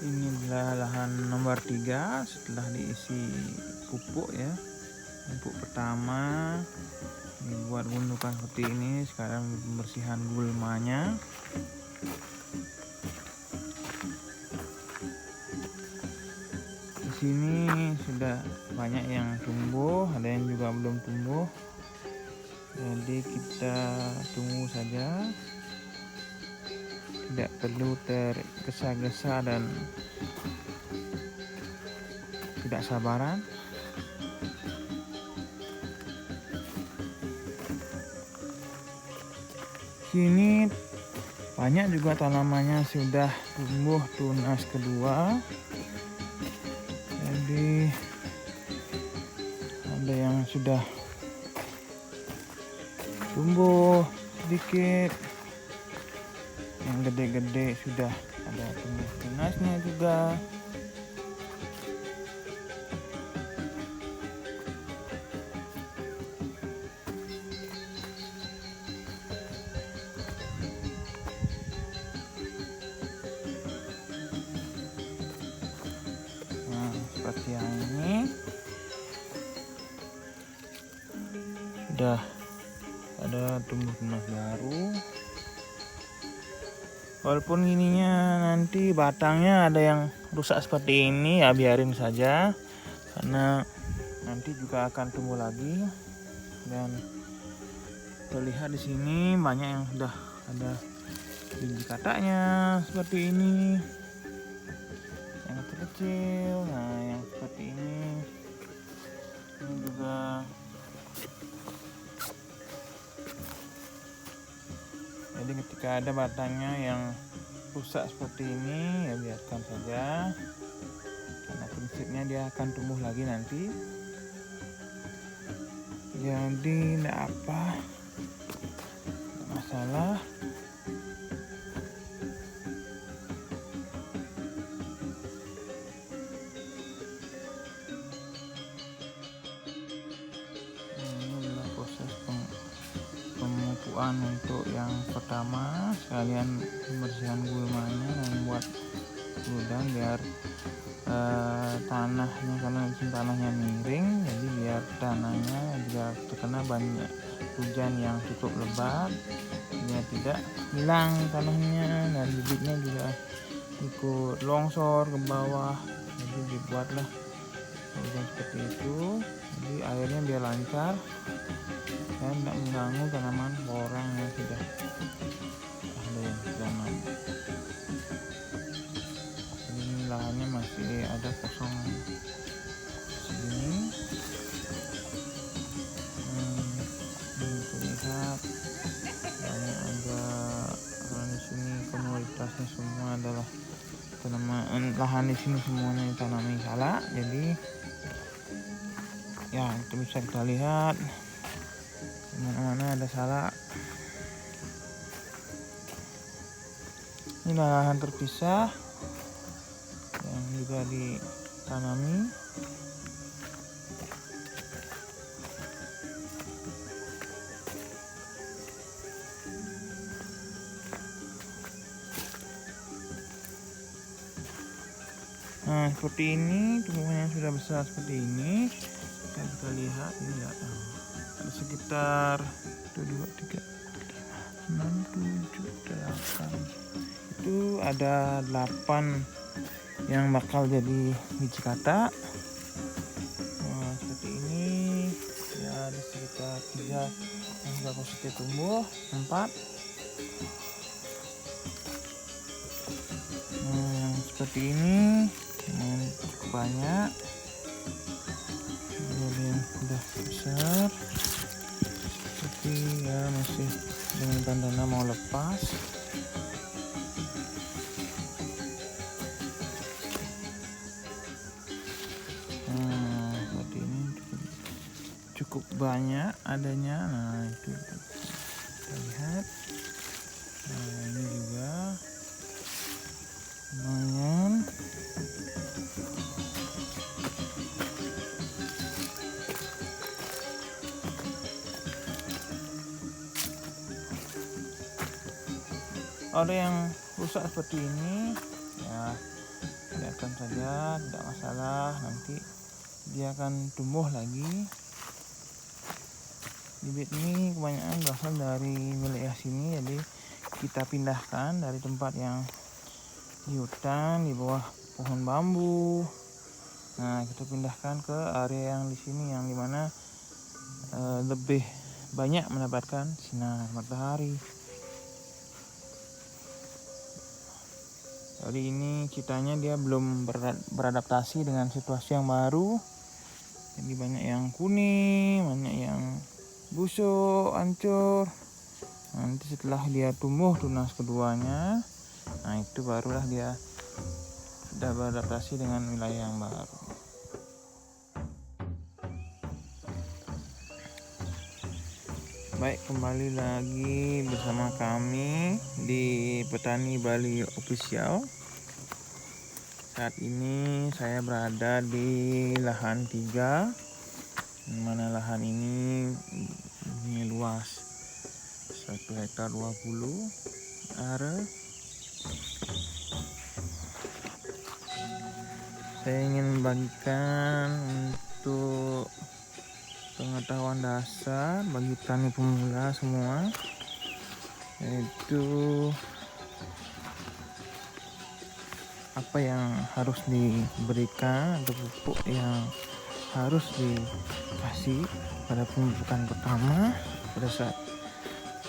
Ini adalah lahan nomor 3 setelah diisi pupuk ya. Pupuk pertama dibuat gundukan seperti ini. Sekarang pembersihan gulmanya. Di sini sudah banyak yang tumbuh, ada yang juga belum tumbuh. Jadi kita tunggu saja. Tidak perlu tergesa-gesa dan tidak sabaran. Sini banyak juga tanamannya sudah tumbuh tunas kedua. Jadi ada yang sudah tumbuh sedikit, yang gede-gede sudah ada tumbuh tunasnya juga. Nah, seperti yang ini sudah ada tumbuh tunas baru. Walaupun ininya nanti batangnya ada yang rusak seperti ini, ya biarin saja, karena nanti juga akan tumbuh lagi. Dan terlihat di sini banyak yang sudah ada biji kataknya seperti ini, yang kecil-kecil. Nah, yang seperti ini juga. Jadi ketika ada batangnya yang rusak seperti ini, ya biarkan saja, karena prinsipnya dia akan tumbuh lagi nanti. Jadi tidak apa, tidak masalah. Ini adalah proses pemupukan untuk yang pertama, sekalian pembersihan gulmanya dan buat gudang biar tanahnya, karena di sini tanahnya miring, jadi biar tanahnya juga terkena banyak hujan yang cukup lebat, biar tidak hilang tanahnya dan bibitnya juga ikut longsor ke bawah. Jadi dibuatlah hujan seperti itu, jadi airnya biar lancar dan tidak mengganggu tanaman orang yang sudah ada yang ditanam. Ini lahannya masih ada kosong segini. Terlihat banyak ada, karena di sini komoditasnya semua adalah tanaman, lahan di sini semuanya ditanami salak. Jadi ya itu bisa kita lihat mana-mana ada salak. Ini lahan terpisah yang juga ditanami. Nah, seperti ini, tumbuhan yang sudah besar seperti ini. Kita lihat ini ada sekitar 1, 2, 3, 5, 6, 7, 8. Itu ada 8 yang bakal jadi biji katak. Nah, seperti ini ya, ada sekitar 3 yang sudah positif tumbuh, 4. Nah, seperti ini cukup banyak. Ada yang sudah besar, tapi ya masih dengan tanda mau lepas. Nah, seperti ini cukup banyak adanya. Nah, itu kita lihat. ada yang rusak seperti ini ya biarkan saja, tidak masalah, nanti dia akan tumbuh lagi. Bibit ini kebanyakan berasal dari wilayah sini, jadi kita pindahkan dari tempat yang di hutan di bawah pohon bambu. Nah, kita pindahkan ke area yang di sini yang dimana lebih banyak mendapatkan sinar matahari. Jadi ini ceritanya dia belum beradaptasi dengan situasi yang baru. Jadi banyak yang kuning, banyak yang busuk, hancur. Nanti setelah dia tumbuh tunas keduanya, nah itu barulah dia sudah beradaptasi dengan wilayah yang baru. Baik, kembali lagi bersama kami di Petani Bali Official. Saat ini saya berada di lahan 3, mana lahan ini luas 1 hektar 20 are. Saya ingin membagikan untuk pengetahuan dasar bagi petani pemula semua, yaitu apa yang harus diberikan atau pupuk yang harus dikasih pada pemupukan pertama pada saat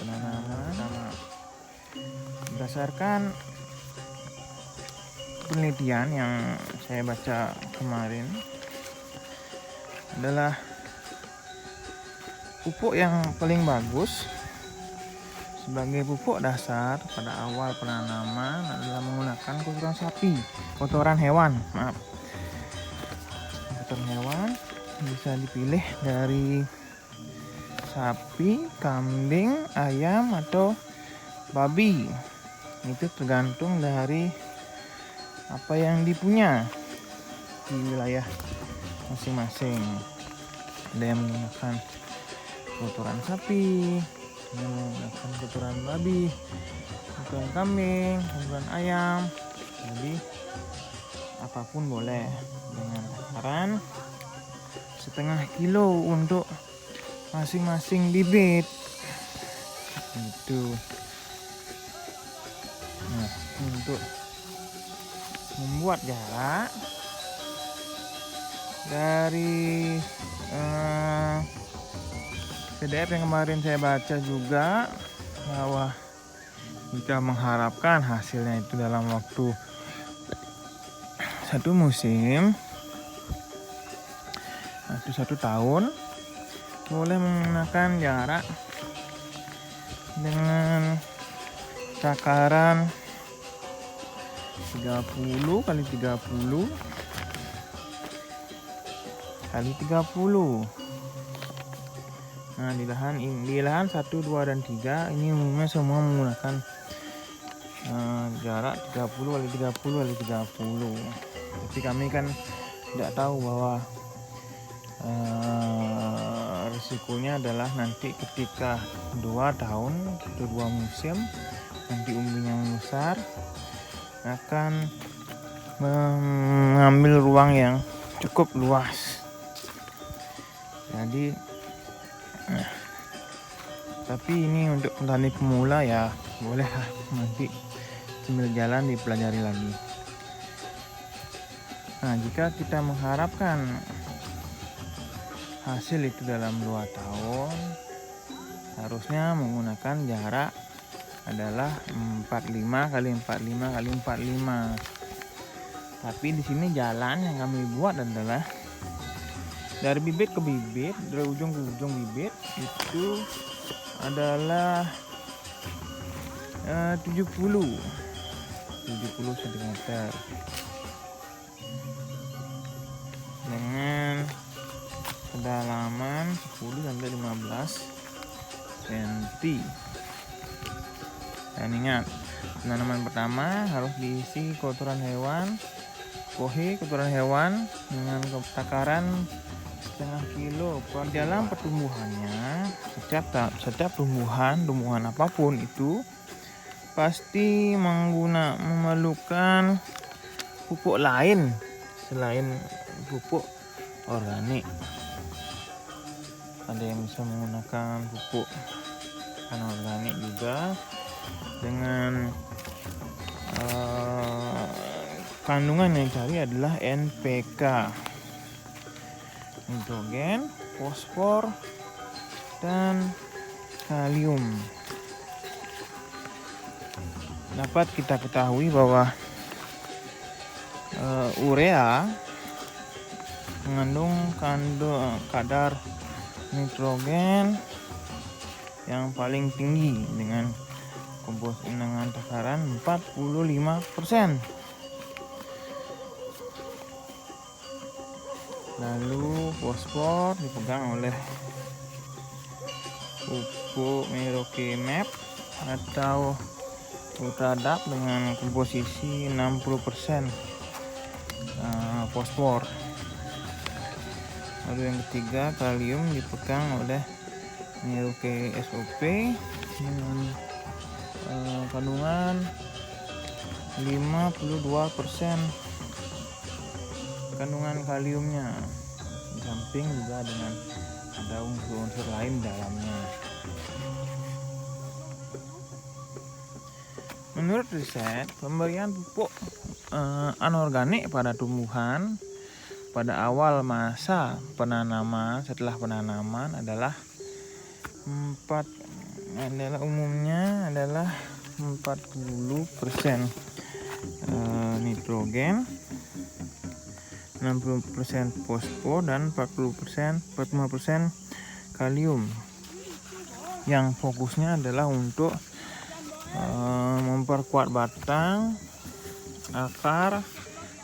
penanaman. Berdasarkan penelitian yang saya baca kemarin adalah pupuk yang paling bagus sebagai pupuk dasar pada awal penanaman adalah menggunakan kotoran hewan. Kotoran hewan bisa dipilih dari sapi, kambing, ayam atau babi. Itu tergantung dari apa yang dipunya di wilayah masing-masing. Ada yang menggunakan kotoran sapi, yang menggunakan kotoran babi, kotoran kambing, kotoran ayam. Jadi apapun boleh, dengan takaran setengah kilo untuk masing-masing bibit itu. Nah, untuk membuat jarak dari PDF yang kemarin saya baca juga bahwa jika mengharapkan hasilnya itu dalam waktu 1 musim atau 1 tahun, boleh menggunakan jarak dengan takaran 30 kali 30 kali 30. Nah, di lahan 1, 2, dan 3 ini umumnya semua menggunakan jarak 30 kali 30 kali 30. Tapi kami kan tidak tahu bahwa risikonya adalah nanti ketika 2 tahun atau 2 musim nanti umbinya membesar akan mengambil ruang yang cukup luas. Jadi tapi ini untuk petani pemula ya bolehlah nanti sambil jalan dipelajari lagi. Nah, jika kita mengharapkan hasil itu dalam 2 tahun, harusnya menggunakan jarak adalah 45 kali 45 kali 45. Tapi di sini jalan yang kami buat adalah dari bibit ke bibit, dari ujung ke ujung bibit itu adalah 70 cm dengan kedalaman 10 sampai 15 cm. Dan ingat, penanaman pertama harus diisi kotoran hewan, kotoran hewan dengan takaran setengah kilo. Dalam pertumbuhannya, setiap tumbuhan apapun itu pasti memerlukan pupuk lain selain pupuk organik. Ada yang bisa menggunakan pupuk anorganik juga dengan kandungan yang dicari adalah NPK, nitrogen, fosfor, dan kalium. Dapat kita ketahui bahwa urea mengandung kadar nitrogen yang paling tinggi dengan takaran 45%. Lalu fosfor dipegang oleh pupuk Merokemap atau Ultradap dengan komposisi 60% fosfor. Lalu yang ketiga, kalium dipegang oleh Meroke SOP dengan kandungan 52% kandungan kaliumnya, di samping juga dengan ada unsur-unsur lain dalamnya. Menurut riset, pemberian pupuk anorganik pada tumbuhan pada awal masa penanaman, setelah penanaman umumnya adalah 40% nitrogen, 60% fosfor, dan 45% kalium, yang fokusnya adalah untuk memperkuat batang, akar,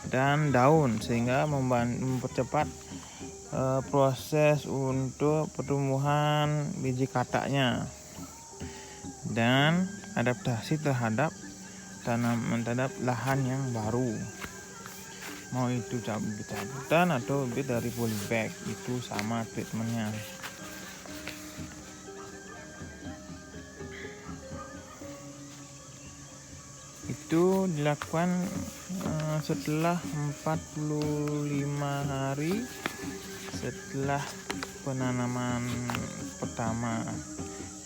dan daun sehingga mempercepat proses untuk pertumbuhan biji kataknya dan adaptasi terhadap lahan yang baru, mau itu cabut-cabutan atau bibit dari polybag, itu sama treatmentnya. Itu dilakukan setelah 45 hari setelah penanaman pertama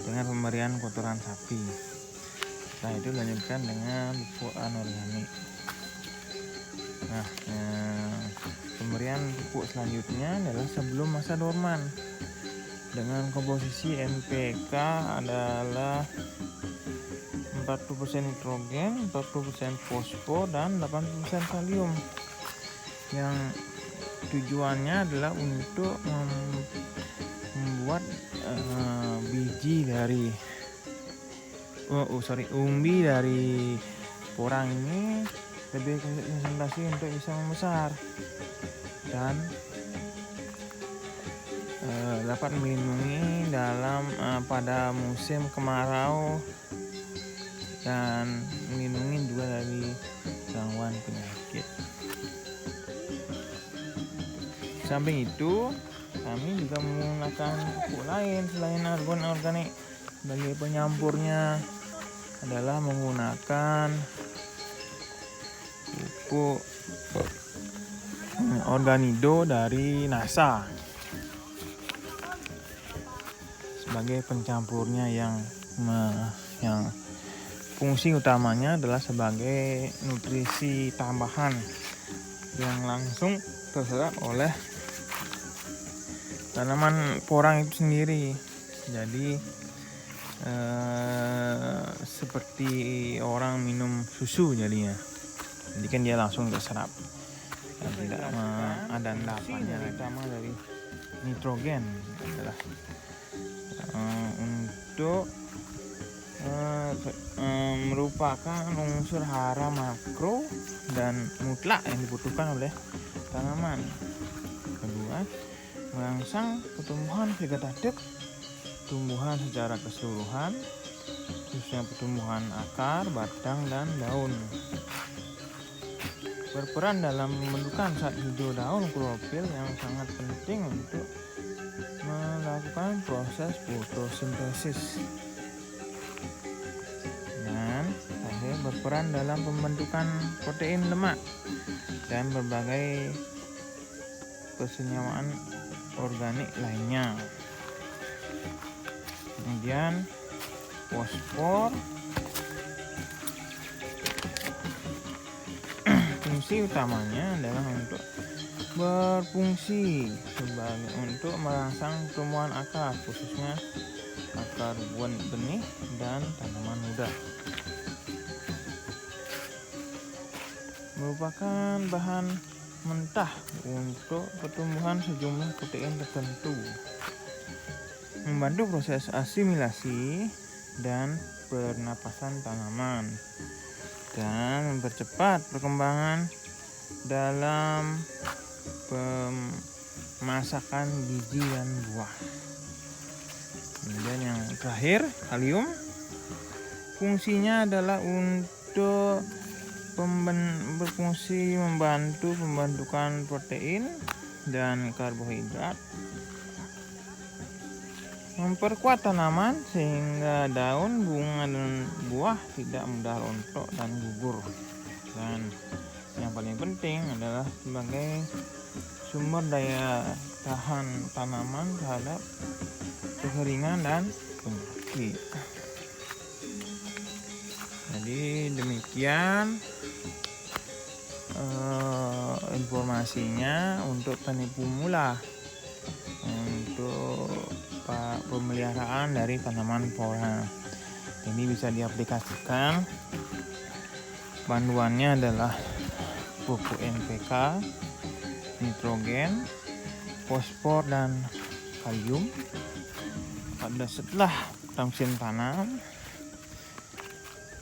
dengan pemberian kotoran sapi. Setelah itu dilanjutkan dengan pupuk anorganik. Pemberian pupuk selanjutnya adalah sebelum masa dorman dengan komposisi NPK adalah 40% nitrogen, 40% fosfor, dan 80% kalium, yang tujuannya adalah untuk membuat umbi dari porang ini lebih konsentrasi untuk bisa membesar dan dapat melindungi pada musim kemarau dan melindungi juga dari gangguan penyakit. Samping itu, kami juga menggunakan pupuk lain selain argon organik. Sebagai penyampurnya adalah menggunakan pupuk Organido dari NASA sebagai pencampurnya yang fungsi utamanya adalah sebagai nutrisi tambahan yang langsung terserap oleh tanaman porang itu sendiri. Jadi seperti orang minum susu jadinya. Jadi kan dia langsung terserap dan tidak ada endapannya. Utama dari nitrogen adalah untuk merupakan unsur hara makro dan mutlak yang dibutuhkan oleh tanaman. Kedua, merangsang pertumbuhan vegetatif, tumbuhan secara keseluruhan, khususnya pertumbuhan akar, batang, dan daun. Berperan dalam pembentukan zat hijau daun klorofil yang sangat penting untuk melakukan proses fotosintesis. Dan berperan dalam pembentukan protein lemak dan berbagai persenyawaan organik lainnya. Kemudian fosfor, fungsi utamanya adalah untuk berfungsi sebagai untuk merangsang tumbuhan akar, khususnya akar benih dan tanaman muda. Merupakan bahan mentah untuk pertumbuhan sejumlah protein tertentu, membantu proses asimilasi dan pernapasan tanaman, dan mempercepat perkembangan dalam pemasakan biji dan buah. Kemudian yang terakhir, kalium, fungsinya adalah untuk berfungsi membantu pembentukan protein dan karbohidrat, memperkuat tanaman sehingga daun, bunga, dan buah tidak mudah rontok dan gugur. Dan yang paling penting adalah sebagai sumber daya tahan tanaman terhadap kekeringan dan penyakit. Jadi demikian informasinya untuk petani pemula untuk pemeliharaan dari tanaman pora. Ini bisa diaplikasikan. Panduannya adalah pupuk NPK, nitrogen, fosfor, dan kalium. Pada setelah musim tanam,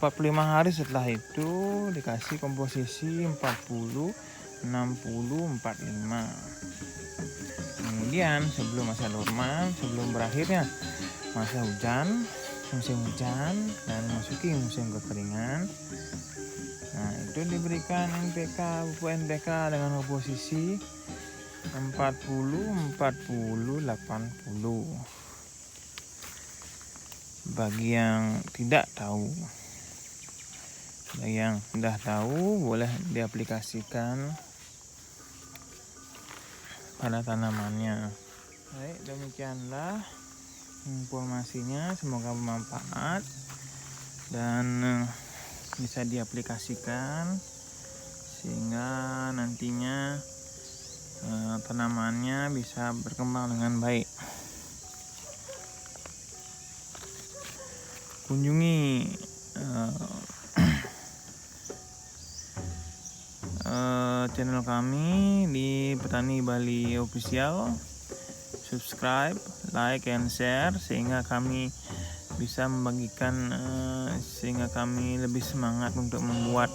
45 hari setelah itu dikasih komposisi 40, 60, 45. Kemudian sebelum masa dorman, sebelum berakhirnya masa hujan, musim hujan, dan memasuki musim kekeringan, nah itu diberikan pupuk NPK dengan komposisi 40, 40, 80. Bagi yang tidak tahu, bagi yang sudah tahu boleh diaplikasikan pada tanamannya. Baik, demikianlah informasinya, semoga bermanfaat dan bisa diaplikasikan sehingga nantinya tanamannya bisa berkembang dengan baik. Kunjungi channel kami di Petani Bali Official. Subscribe, like, and share sehingga kami bisa membagikan, sehingga kami lebih semangat untuk membuat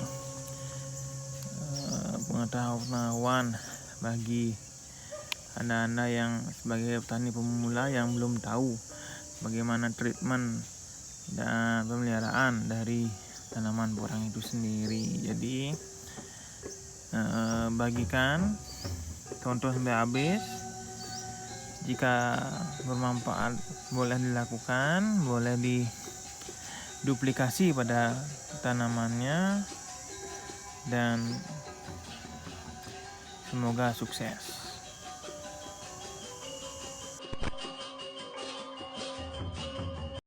pengetahuan bagi anda-anda yang sebagai petani pemula yang belum tahu bagaimana treatment dan pemeliharaan dari tanaman porang itu sendiri. Jadi bagikan, tonton sampai habis. Jika bermanfaat boleh dilakukan, boleh diduplikasi pada tanamannya, dan semoga sukses.